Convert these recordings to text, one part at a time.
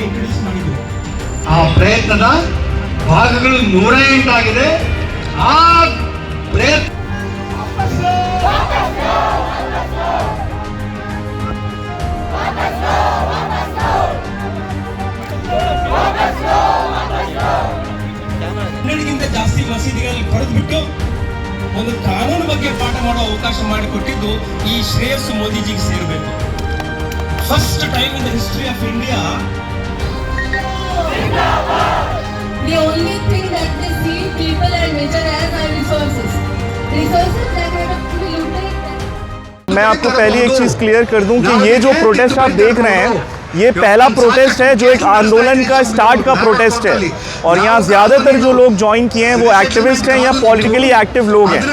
Introduce ಮಾಡಿದ್ರು. ಆ ಪ್ರಯತ್ನದ ಭಾಗಗಳು 108 ಆಗಿದೆ. ಆ ಪ್ರಯತ್ನ ಕನ್ನಡಿಗಿಂತ ಜಾಸ್ತಿ ಮಸೀದಿಗಳಲ್ಲಿ ಪಡೆದುಬಿಟ್ಟು ಒಂದು ಕಾನೂನು ಬಗ್ಗೆ ಪಾಠ ಮಾಡುವ ಅವಕಾಶ ಮಾಡಿಕೊಟ್ಟಿದ್ದು ಈ ಶ್ರೇಯಸ್ಸು ಮೋದಿಜಿಗೆ ಸೇರಬೇಕು. First time in the history of India. The only thing that they see people and nature as are resources that are to be looted. मैं आपको पहली एक चीज़ क्लियर कर दूं कि ये जो प्रोटेस्ट आप देख रहे हैं ये पहला प्रोटेस्ट है जो एक आंदोलन का स्टार्ट का प्रोटेस्ट है और यहाँ ज़्यादातर जो लोग ज्वाइन किए हैं वो एक्टिविस्ट हैं या पॉलिटिकली एक्टिव लोग हैं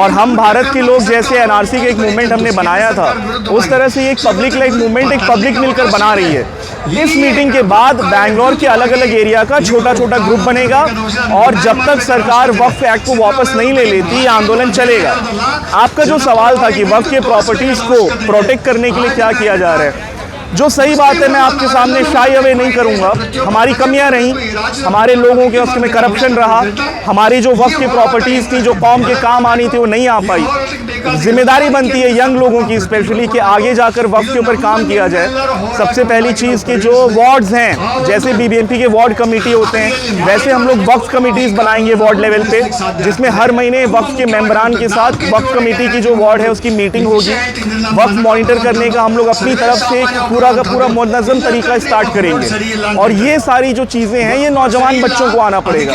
और हम भारत के लोग जैसे एनआरसी का एक मूवमेंट हमने बनाया था उस तरह से एक पब्लिक लाइक मूवमेंट एक पब्लिक मिलकर बना रही है। इस मीटिंग के बाद बैंगलोर के अलग अलग एरिया का छोटा छोटा ग्रुप बनेगा और जब तक सरकार वक्फ एक्ट को वापस नहीं ले लेती ये आंदोलन चलेगा। आपका जो सवाल था कि वक्फ के प्रॉपर्टीज़ को प्रोटेक्ट करने के लिए क्या किया जा रहा है, जो सही बात है मैं आपके सामने शाई अवे नहीं करूंगा। हमारी कमियां रहीं, हमारे लोगों के उसमें करप्शन रहा, हमारी जो वक्त की प्रॉपर्टीज़ थी जो कौम के काम आनी थी वो नहीं आ पाई। जिम्मेदारी बनती है यंग लोगों की स्पेशली कि आगे जाकर वक्त के ऊपर काम किया जाए। सबसे पहली चीज़ कि जो वार्ड्स हैं जैसे बीबीएमपी के वार्ड कमेटी होते हैं वैसे हम लोग वक्फ कमेटीज़ बनाएंगे वार्ड लेवल पे जिसमें हर महीने वक्फ के मेंबरान के साथ वक्फ कमेटी की जो वार्ड है उसकी मीटिंग होगी। वक्फ मॉनिटर करने का हम लोग अपनी तरफ से पूरा का पूरा मुनज़्ज़म तरीका स्टार्ट करेंगे और ये सारी जो चीज़ें हैं ये नौजवान बच्चों को आना पड़ेगा।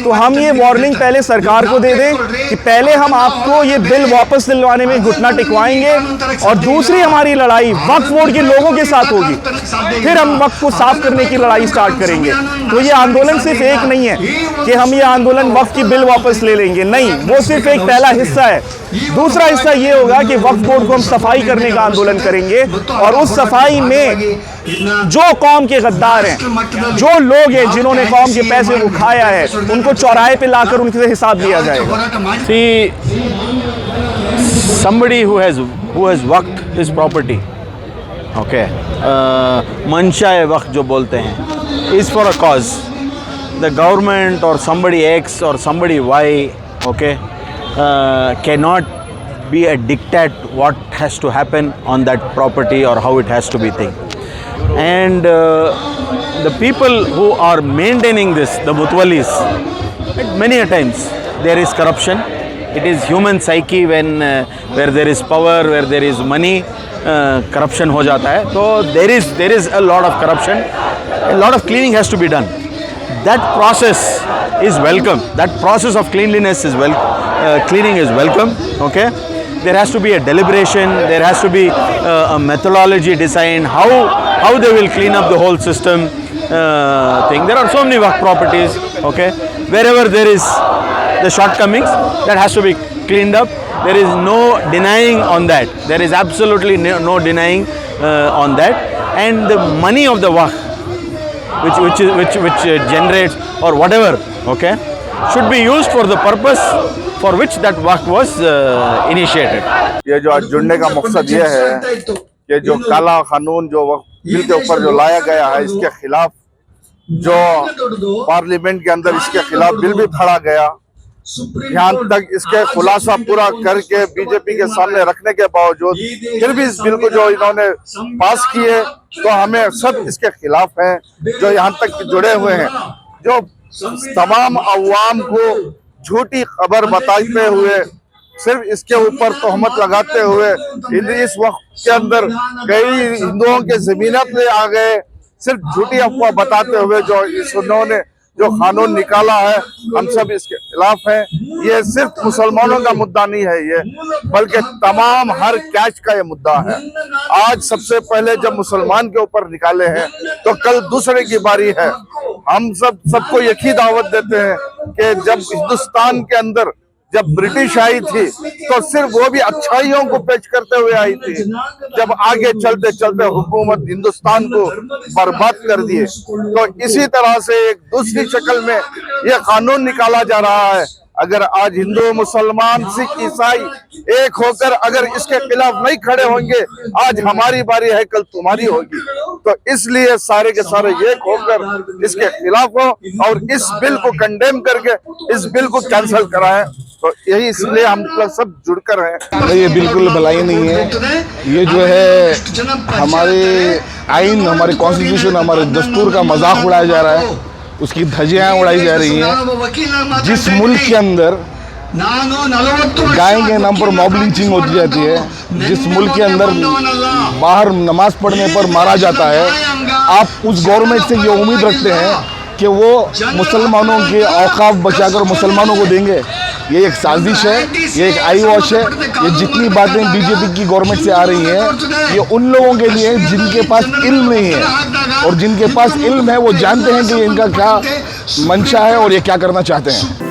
तो हम ये वार्निंग पहले सरकार को दे दें कि पहले हम आपको ये बिल वापस दिलवाने में घुटना टिकवाएंगे और दूसरी हमारी लड़ाई वक्फ बोर्ड के लोगों के साथ होगी, फिर हम वक्फ को साफ करने की लड़ाई स्टार्ट करेंगे। तो ये आंदोलन सिर्फ एक नहीं है कि हम ये आंदोलन वक्फ की बिल वापस ले लेंगे, नहीं, वो सिर्फ एक पहला हिस्सा है। दूसरा हिस्सा ये होगा कि वक्फ बोर्ड को हम सफाई करने का आंदोलन करेंगे और उस सफाई में जो कौम के गद्दार हैं, जो लोग हैं जिन्होंने कौम के पैसे को खाया है, उनको चौराहे पे लाकर उनसे हिसाब लिया जाएगा। See, somebody who has waqf his property, okay, manshai waqf जो बोलते हैं, is for a cause. The government or somebody X or somebody Y, okay, cannot be a dictate what has to happen on that property or how it has to be thing. And the people who are maintaining this, the mutwalis, many a times there is corruption. It is human psyche when where there is power, where there is money, corruption हो जाता है. So there is a lot of corruption. A lot of cleaning has to be done. That process is welcome. That process of cleanliness is cleaning is welcome. Okay. There has to be a deliberation. There has to be a methodology designed how they will clean up the whole system thing. There are so many waqf properties. Okay. Wherever there is the shortcomings, that has to be cleaned up. There is no denying on that. There is absolutely no denying on that. And the money of the waqf, which generates or whatever, okay, should be used for the purpose for which that waqf was initiated. ये जो आज जुड़ने का मकसद ये है कि जो काला कानून जो वक्फ बिल के ऊपर जो लाया गया है इसके खिलाफ जो पार्लियामेंट के अंदर इसके खिलाफ बिल भी खड़ा गया, यहाँ तक इसके खुलासा पूरा करके बीजेपी के सामने रखने के बावजूद फिर भी इस बिल को जो इन्होंने पास किए तो हमें सब इसके खिलाफ हैं। जो यहाँ तक जुड़े हुए हैं, जो तमाम अवाम को झूठी खबर बताते हुए सिर्फ इसके ऊपर तोहमत लगाते हुए इस वक्त के अंदर कई हिंदुओं के जमीनत ले आ गए, सिर्फ झूठी अफवाह बताते हुए जो इन्होंने जो कानून निकाला है हम सब इसके खिलाफ हैं। ये सिर्फ मुसलमानों का मुद्दा नहीं है ये, बल्कि तमाम हर कैच का ये मुद्दा है। आज सबसे पहले जब मुसलमान के ऊपर निकाले हैं तो कल दूसरे की बारी है। हम सबको यही दावत देते हैं कि जब हिंदुस्तान के अंदर जब ब्रिटिश आई थी तो सिर्फ वो भी अच्छाइयों को पेश करते हुए आई थी, जब आगे चलते चलते हुकूमत हिंदुस्तान को बर्बाद कर दिए। तो इसी तरह से एक दूसरी शक्ल में ये कानून निकाला जा रहा है अगर आज हिंदू मुसलमान सिख ईसाई एक होकर अगर इसके खिलाफ नहीं खड़े होंगे, आज हमारी बारी है कल तुम्हारी होगी। तो इसलिए सारे के सारे एक होकर इसके खिलाफ हो और इस बिल को कंडेम करके इस बिल को कैंसिल कराएं। तो यही इसलिए हम लोग सब जुड़कर हैं। ये बिल्कुल भलाई नहीं है। ये जो है हमारे आइन, हमारे कॉन्स्टिट्यूशन, हमारे दस्तूर का मजाक उड़ाया जा रहा है, उसकी धज्जियां उड़ाई जा रही हैं। जिस मुल्क के अंदर गाय के नाम पर मॉब लिंचिंग होती जाती है, जिस मुल्क के अंदर बाहर नमाज पढ़ने पर मारा जाता है, आप उस गवर्नमेंट से ये उम्मीद रखते हैं कि वो मुसलमानों के औकाफ बचाकर मुसलमानों को देंगे? ये एक साजिश है, ये एक आई वॉश है। ये जितनी बातें बीजेपी की गवर्नमेंट से आ रही हैं, ये उन लोगों के लिए जिनके पास इल्म नहीं है, और जिनके पास इल्म है वो जानते हैं कि इनका क्या मंशा है और ये क्या करना चाहते हैं।